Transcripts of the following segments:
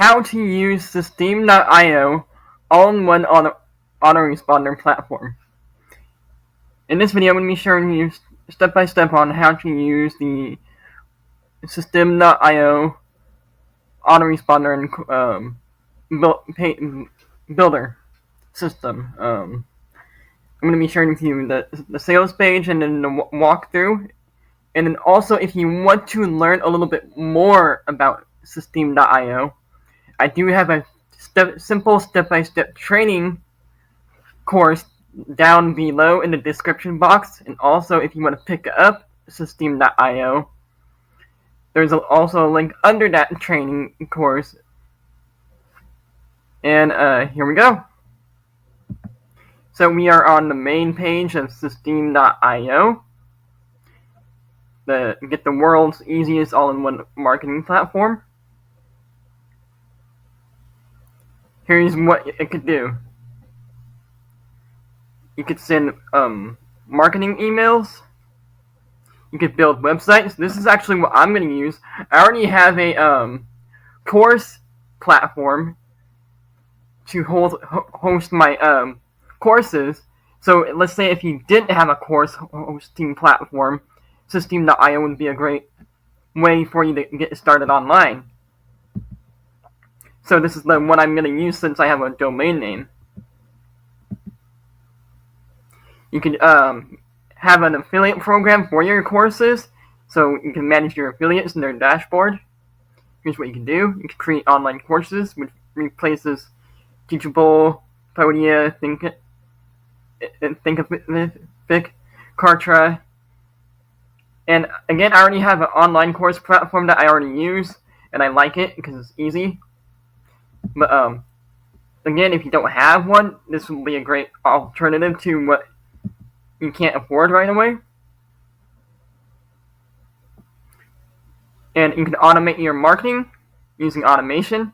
How to use Systeme.io all-in-one autoresponder platform. In this video, I'm going to be showing you step-by-step on how to use the Systeme.io autoresponder and builder system. I'm going to be sharing with you the sales page and then the walkthrough. And then also, if you want to learn a little bit more about Systeme.io, I do have a simple step-by-step training course down below in the description box. And also, if you want to pick up Systeme.io, there's also a link under that training course. And here we go. So we are on the main page of Systeme.io. Get the world's easiest all-in-one marketing platform. Here's what it could do. You could send marketing emails. You could build websites. This is actually what I'm going to use. I already have a course platform to host my courses. So let's say if you didn't have a course hosting platform, Systeme.io would be a great way for you to get started online. So this is the one I'm going to use since I have a domain name. You can have an affiliate program for your courses, so you can manage your affiliates in their dashboard. Here's what you can do. You can create online courses, which replaces Teachable, Podia, Thinkific, Kartra. And again, I already have an online course platform that I already use, and I like it because it's easy. But again, if you don't have one, this will be a great alternative to what you can't afford right away. And you can automate your marketing using automation.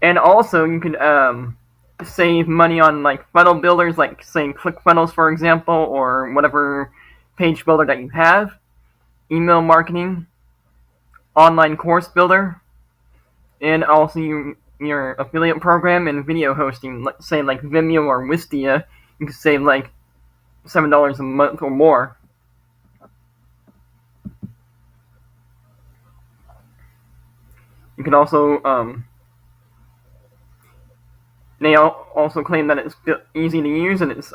And also, you can save money on like funnel builders, like say ClickFunnels, for example, or whatever page builder that you have. Email marketing, online course builder, and also your affiliate program and video hosting. Let's say like Vimeo or Wistia, you can save like $7 a month or more. You can also they also claim that it's easy to use and it's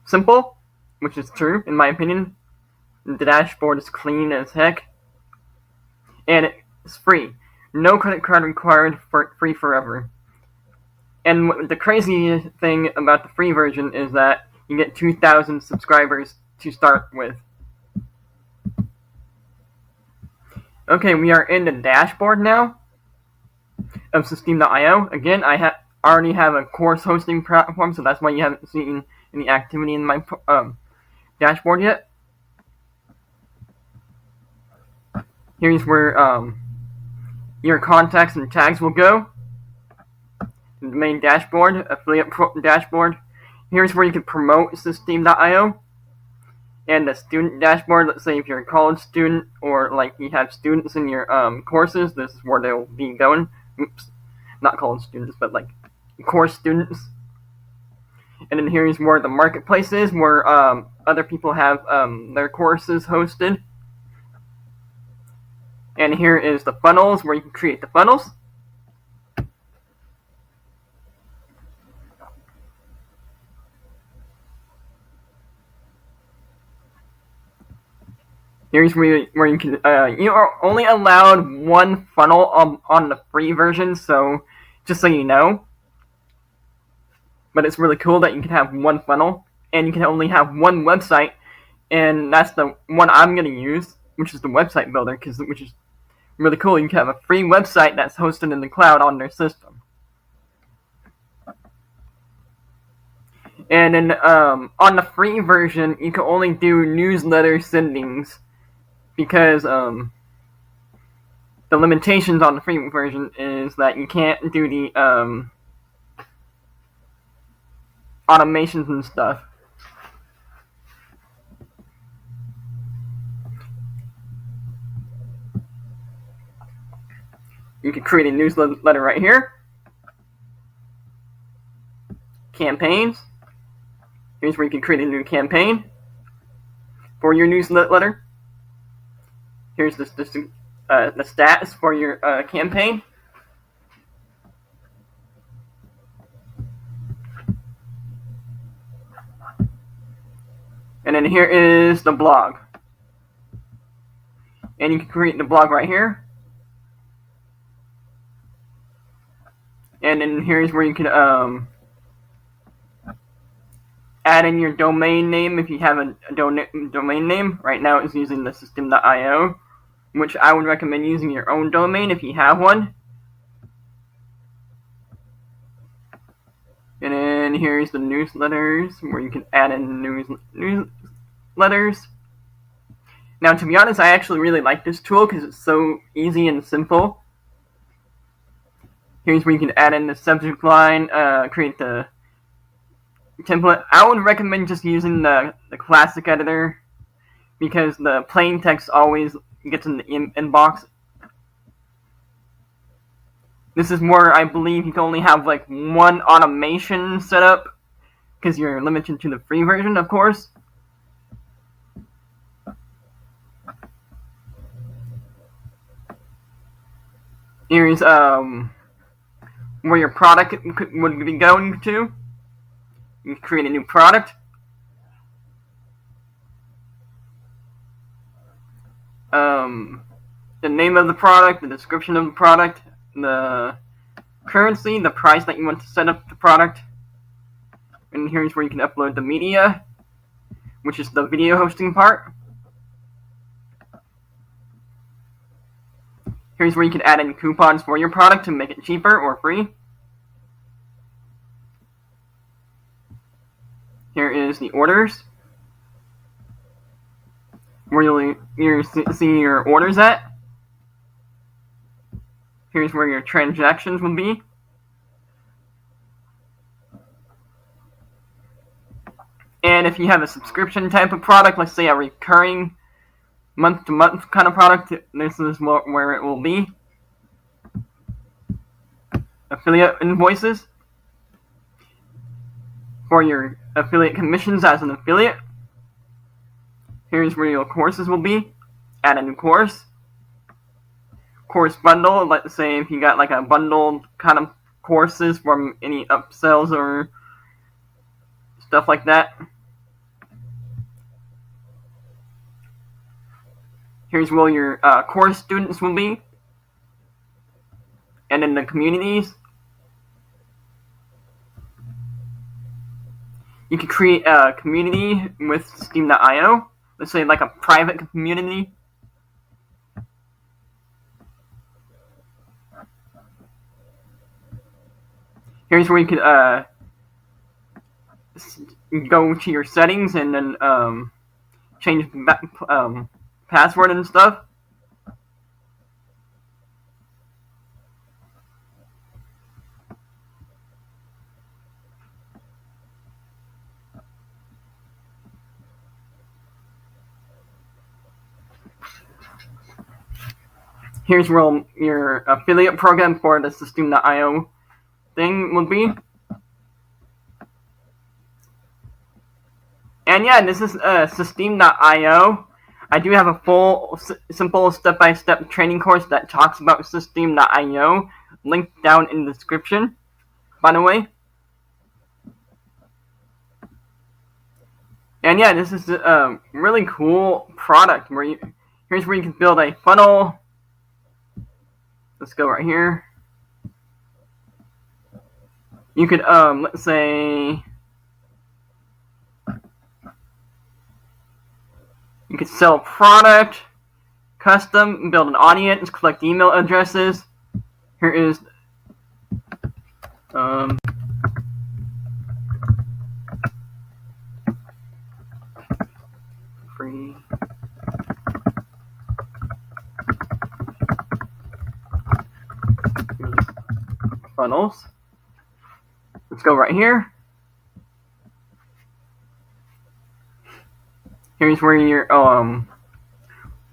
simple, which is true in my opinion. The dashboard is clean as heck, and it's free. No credit card required, free forever. And the crazy thing about the free version is that you get 2,000 subscribers to start with. Okay, we are in the dashboard now of Systeme.io. Again, I already have a course hosting platform, so that's why you haven't seen any activity in my dashboard yet. Here's where your contacts and tags will go. The main dashboard, affiliate dashboard. Here's where you can promote Systeme.io. And the student dashboard, let's say if you're a college student or like you have students in your courses, this is where they'll be going. Oops, not college students, but like course students. And then here's where the marketplace is, where other people have their courses hosted. And here is the funnels, where you can create the funnels. Here's where you can, you are only allowed one funnel on the free version, so just so you know. But it's really cool that you can have one funnel, and you can only have one website, and that's the one I'm going to use, which is the website builder, which is really cool. You can have a free website that's hosted in the cloud on their system. And then on the free version, you can only do newsletter sendings, because the limitations on the free version is that you can't do the automations and stuff. You can create a newsletter right here. Campaigns. Here's where you can create a new campaign for your newsletter. Here's the stats for your campaign. And then here is the blog. And you can create the blog right here. And then here's where you can add in your domain name if you have a domain name. Right now it's using the Systeme.io, which I would recommend using your own domain if you have one. And then here's the newsletters, where you can add in newsletters. Now, to be honest, I actually really like this tool because it's so easy and simple. Here's where you can add in the subject line, create the template. I would recommend just using the classic editor because the plain text always gets in the inbox. This is where I believe you can only have like one automation set up because you're limited to the free version, of course. Here's where your product would be going to. You create a new product. The name of the product, the description of the product, the currency, the price that you want to set up the product. And here's where you can upload the media, which is the video hosting part. Here's where you can add in coupons for your product to make it cheaper or free. Here is the orders, where you'll see your orders at. Here's where your transactions will be. And if you have a subscription type of product, let's say a recurring month-to-month kind of product, this is where it will be. Affiliate invoices for your affiliate commissions as an affiliate. Here's where your courses will be. Add a new course. Course bundle, let's say if you got like a bundled kind of courses from any upsells or stuff like that. Here's where your course students will be. And then the communities. You can create a community with Systeme.io. Let's say like a private community. Here's where you could go to your settings and then change password and stuff. Here's where your affiliate program for the Systeme.io thing will be. And yeah, this is Systeme.io. I do have a full, simple step-by-step training course that talks about Systeme.io, linked down in the description, by the way. And yeah, this is a really cool product. Here's where you can build a funnel. Let's go right here. You could, let's say, you could sell a product, custom, build an audience, collect email addresses. Here is, free. Funnels. Let's go right here. Here's where you're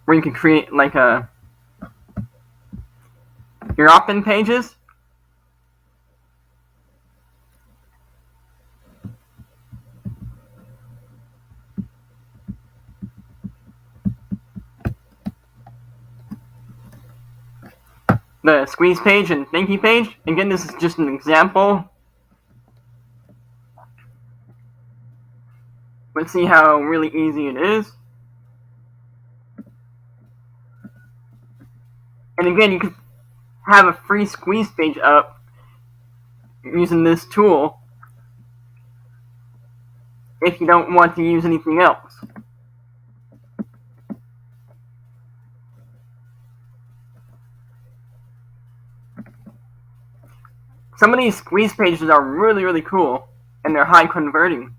where you can create like a your opt-in pages. The squeeze page and thank you page. Again, this is just an example. Let's see how really easy it is. And again, you can have a free squeeze page up using this tool if you don't want to use anything else. Some of these squeeze pages are really, really cool, and they're high converting.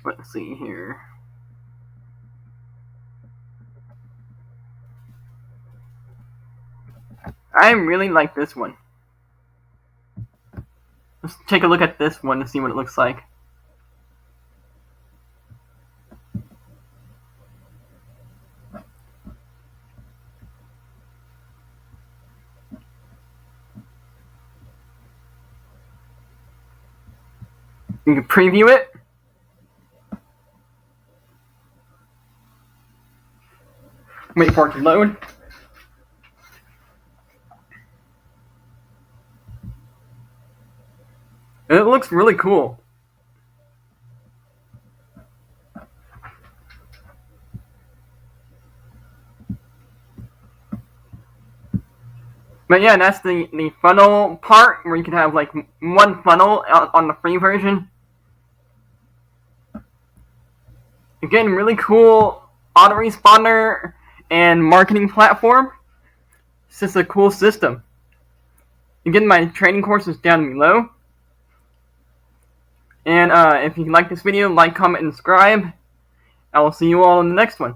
Let's see here. I really like this one. Let's take a look at this one to see what it looks like. You can preview it. Wait for it to load. It looks really cool. But yeah, that's the funnel part, where you can have like one funnel on the free version. Again, really cool autoresponder and marketing platform. It's just a cool system. Again, my training course is down below. And if you like this video, like, comment, and subscribe. I will see you all in the next one.